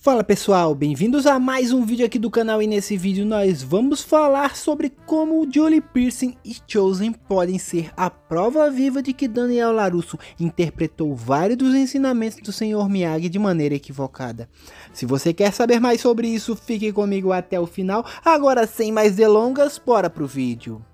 Fala pessoal, bem-vindos a mais um vídeo aqui do canal e nesse vídeo nós vamos falar sobre como o Julie Pearson e Chozen podem ser a prova viva de que Daniel LaRusso interpretou vários dos ensinamentos do Sr. Miyagi de maneira equivocada. Se você quer saber mais sobre isso, fique comigo até o final. Agora sem mais delongas, bora pro vídeo.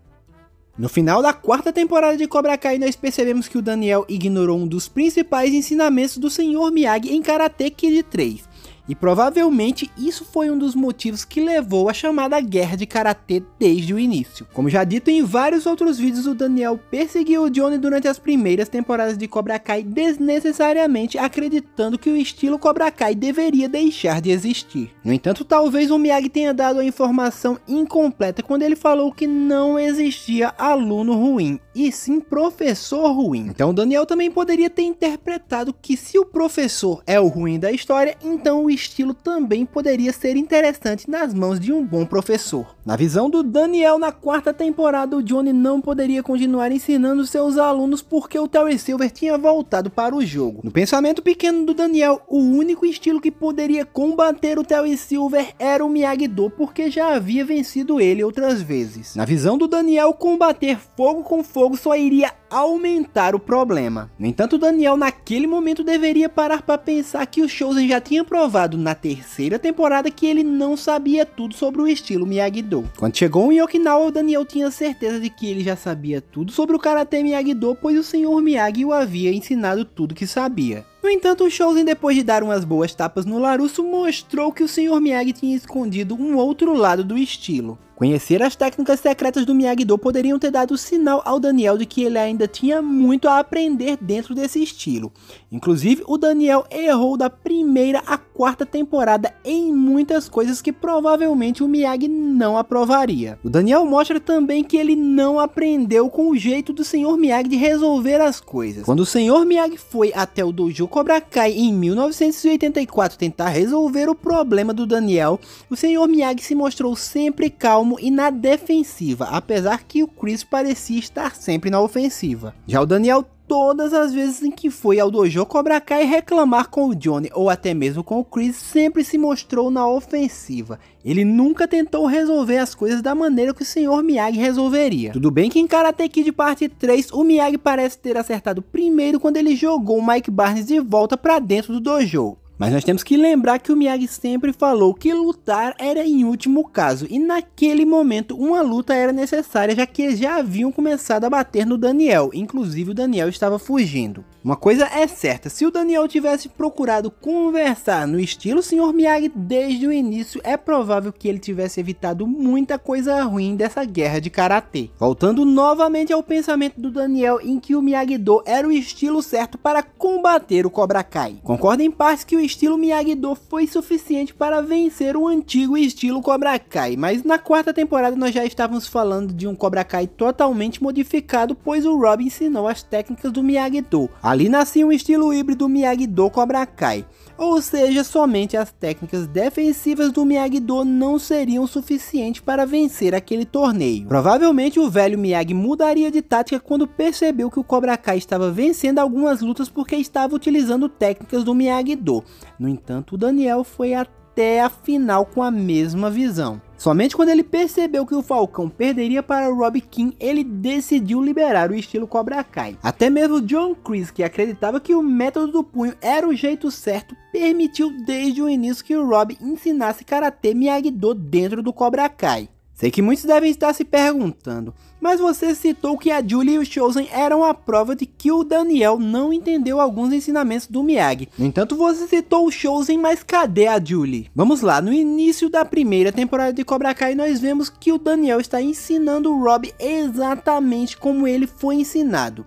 No final da quarta temporada de Cobra Kai, nós percebemos que o Daniel ignorou um dos principais ensinamentos do Sr. Miyagi em Karate Kid 3. E provavelmente isso foi um dos motivos que levou à chamada guerra de karatê desde o início. Como já dito em vários outros vídeos, o Daniel perseguiu o Johnny durante as primeiras temporadas de Cobra Kai desnecessariamente, acreditando que o estilo Cobra Kai deveria deixar de existir. No entanto, talvez o Miyagi tenha dado a informação incompleta quando ele falou que não existia aluno ruim, e sim professor ruim. Então o Daniel também poderia ter interpretado que se o professor é o ruim da história, então o estilo também poderia ser interessante nas mãos de um bom professor. Na visão do Daniel, na quarta temporada, o Johnny não poderia continuar ensinando seus alunos porque o Terry Silver tinha voltado para o jogo. No pensamento pequeno do Daniel, o único estilo que poderia combater o Terry Silver era o Miyagi-Do, porque já havia vencido ele outras vezes. Na visão do Daniel, combater fogo com fogo só iria aumentar o problema. No entanto, o Daniel naquele momento deveria parar para pensar que o Chozen já tinha provado na terceira temporada que ele não sabia tudo sobre o estilo Miyagi-Do. Quando chegou em Okinawa, o Daniel tinha certeza de que ele já sabia tudo sobre o Karate Miyagi-Do, pois o Sr. Miyagi o havia ensinado tudo que sabia. No entanto, o Chozen, depois de dar umas boas tapas no LaRusso, mostrou que o Sr. Miyagi tinha escondido um outro lado do estilo. Conhecer as técnicas secretas do Miyagi-Do poderiam ter dado sinal ao Daniel de que ele ainda tinha muito a aprender dentro desse estilo. Inclusive, o Daniel errou da primeira à quarta temporada em muitas coisas que provavelmente o Miyagi não aprovaria. O Daniel mostra também que ele não aprendeu com o jeito do Sr. Miyagi de resolver as coisas. Quando o Sr. Miyagi foi até o dojo Cobra Kai em 1984 tentar resolver o problema do Daniel, o Sr. Miyagi se mostrou sempre calmo e na defensiva, apesar que o Chris parecia estar sempre na ofensiva. Já o Daniel, todas as vezes em que foi ao dojo Cobra Kai reclamar com o Johnny ou até mesmo com o Chris, sempre se mostrou na ofensiva. Ele nunca tentou resolver as coisas da maneira que o Sr. Miyagi resolveria. Tudo bem que em Karate Kid parte 3, o Miyagi parece ter acertado primeiro quando ele jogou o Mike Barnes de volta para dentro do dojo. Mas nós temos que lembrar que o Miyagi sempre falou que lutar era em último caso, e naquele momento uma luta era necessária, já que eles já haviam começado a bater no Daniel, inclusive o Daniel estava fugindo. Uma coisa é certa, se o Daniel tivesse procurado conversar no estilo Sr. Miyagi desde o início, é provável que ele tivesse evitado muita coisa ruim dessa guerra de karatê. Voltando novamente ao pensamento do Daniel em que o Miyagi-Do era o estilo certo para combater o Cobra Kai. Concordo em parte que o estilo Miyagi-Do foi suficiente para vencer o antigo estilo Cobra Kai, mas na quarta temporada nós já estávamos falando de um Cobra Kai totalmente modificado, pois o Rob ensinou as técnicas do Miyagi-Do. Ali nascia um estilo híbrido Miyagi-Do Cobra Kai, ou seja, somente as técnicas defensivas do Miyagi-Do não seriam suficientes para vencer aquele torneio. Provavelmente o velho Miyagi mudaria de tática quando percebeu que o Cobra Kai estava vencendo algumas lutas porque estava utilizando técnicas do Miyagi-Do. No entanto, o Daniel foi até a final com a mesma visão. Somente quando ele percebeu que o Falcão perderia para o Rob King, ele decidiu liberar o estilo Cobra Kai. Até mesmo John Chris, que acreditava que o método do punho era o jeito certo, permitiu desde o início que o Rob ensinasse Karate Miyagi-Do dentro do Cobra Kai. Sei que muitos devem estar se perguntando, mas você citou que a Julie e o Chozen eram a prova de que o Daniel não entendeu alguns ensinamentos do Miyagi. No entanto, você citou o Chozen, mas cadê a Julie? Vamos lá, no início da primeira temporada de Cobra Kai, nós vemos que o Daniel está ensinando o Rob exatamente como ele foi ensinado.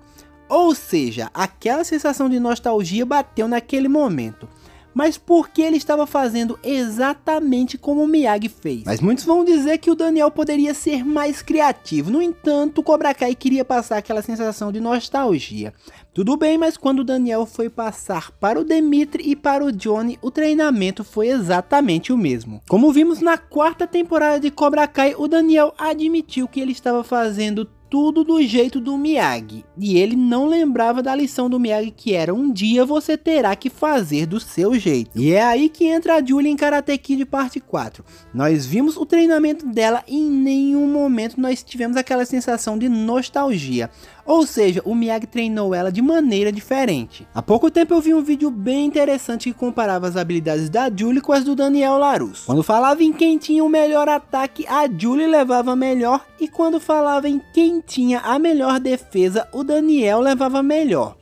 Ou seja, aquela sensação de nostalgia bateu naquele momento. Mas por que ele estava fazendo exatamente como o Miyagi fez? Mas muitos vão dizer que o Daniel poderia ser mais criativo. No entanto, o Cobra Kai queria passar aquela sensação de nostalgia. Tudo bem, mas quando o Daniel foi passar para o Demitri e para o Johnny, o treinamento foi exatamente o mesmo. Como vimos na quarta temporada de Cobra Kai, o Daniel admitiu que ele estava fazendo tudo do jeito do Miyagi, e ele não lembrava da lição do Miyagi, que era: um dia você terá que fazer do seu jeito. E é aí que entra a Julie em Karate Kid parte 4. Nós vimos o treinamento dela e em nenhum momento nós tivemos aquela sensação de nostalgia. Ou seja, o Miyagi treinou ela de maneira diferente. Há pouco tempo eu vi um vídeo bem interessante que comparava as habilidades da Julie com as do Daniel LaRusso. Quando falava em quem tinha o melhor ataque, a Julie levava melhor, e quando falava em quem tinha a melhor defesa, o Daniel levava melhor.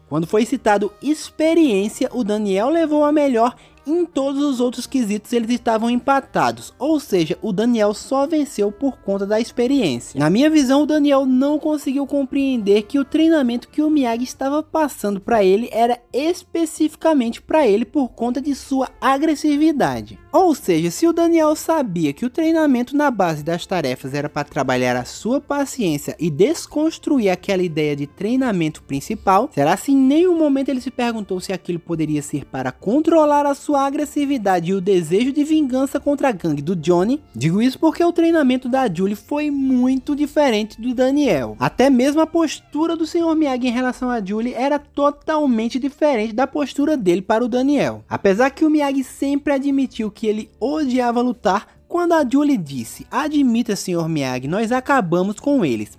Quando foi citado experiência, o Daniel levou a melhor. Em todos os outros quesitos eles estavam empatados, ou seja, o Daniel só venceu por conta da experiência. Na minha visão, o Daniel não conseguiu compreender que o treinamento que o Miyagi estava passando para ele era especificamente para ele por conta de sua agressividade. Ou seja, se o Daniel sabia que o treinamento na base das tarefas era para trabalhar a sua paciência e desconstruir aquela ideia de treinamento principal, será que em nenhum momento ele se perguntou se aquilo poderia ser para controlar a sua agressividade e o desejo de vingança contra a gangue do Johnny? Digo isso porque o treinamento da Julie foi muito diferente do Daniel. Até mesmo a postura do Sr. Miyagi em relação a Julie era totalmente diferente da postura dele para o Daniel. Apesar que o Miyagi sempre admitiu que ele odiava lutar, quando a Julie disse: "Admita, Sr. Miyagi, nós acabamos com eles",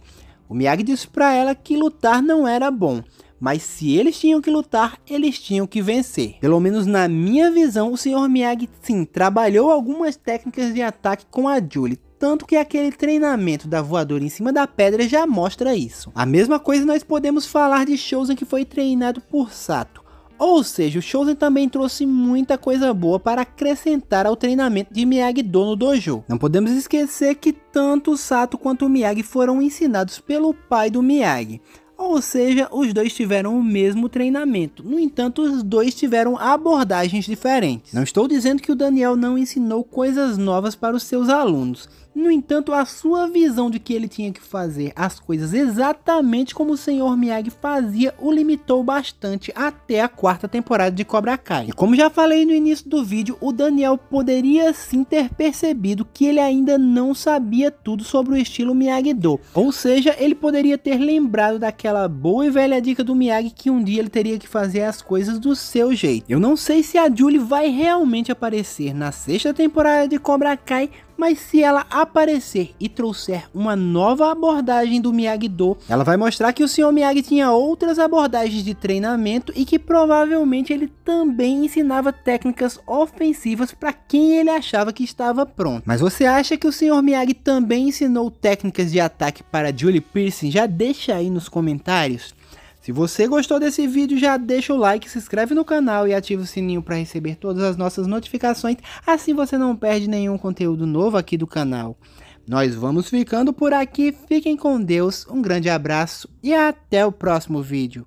o Miyagi disse para ela que lutar não era bom, mas se eles tinham que lutar, eles tinham que vencer. Pelo menos na minha visão, o Sr. Miyagi sim trabalhou algumas técnicas de ataque com a Julie, tanto que aquele treinamento da voadora em cima da pedra já mostra isso. A mesma coisa nós podemos falar de Chozen, que foi treinado por Sato. Ou seja, o Chozen também trouxe muita coisa boa para acrescentar ao treinamento de Miyagi-Do no dojo. Não podemos esquecer que tanto o Sato quanto o Miyagi foram ensinados pelo pai do Miyagi. Ou seja, os dois tiveram o mesmo treinamento. No entanto, os dois tiveram abordagens diferentes. Não estou dizendo que o Daniel não ensinou coisas novas para os seus alunos. No entanto, a sua visão de que ele tinha que fazer as coisas exatamente como o Sr. Miyagi fazia o limitou bastante até a 4ª temporada de Cobra Kai. E como já falei no início do vídeo, o Daniel poderia sim ter percebido que ele ainda não sabia tudo sobre o estilo Miyagi-Do. Ou seja, ele poderia ter lembrado daquela boa e velha dica do Miyagi, que um dia ele teria que fazer as coisas do seu jeito. Eu não sei se a Julie vai realmente aparecer na 6ª temporada de Cobra Kai, mas se ela aparecer e trouxer uma nova abordagem do Miyagi-Do, ela vai mostrar que o Sr. Miyagi tinha outras abordagens de treinamento e que provavelmente ele também ensinava técnicas ofensivas para quem ele achava que estava pronto. Mas você acha que o Sr. Miyagi também ensinou técnicas de ataque para Julie Pearson? Já deixa aí nos comentários. Se você gostou desse vídeo, já deixa o like, se inscreve no canal e ativa o sininho para receber todas as nossas notificações, assim você não perde nenhum conteúdo novo aqui do canal. Nós vamos ficando por aqui, fiquem com Deus, um grande abraço e até o próximo vídeo.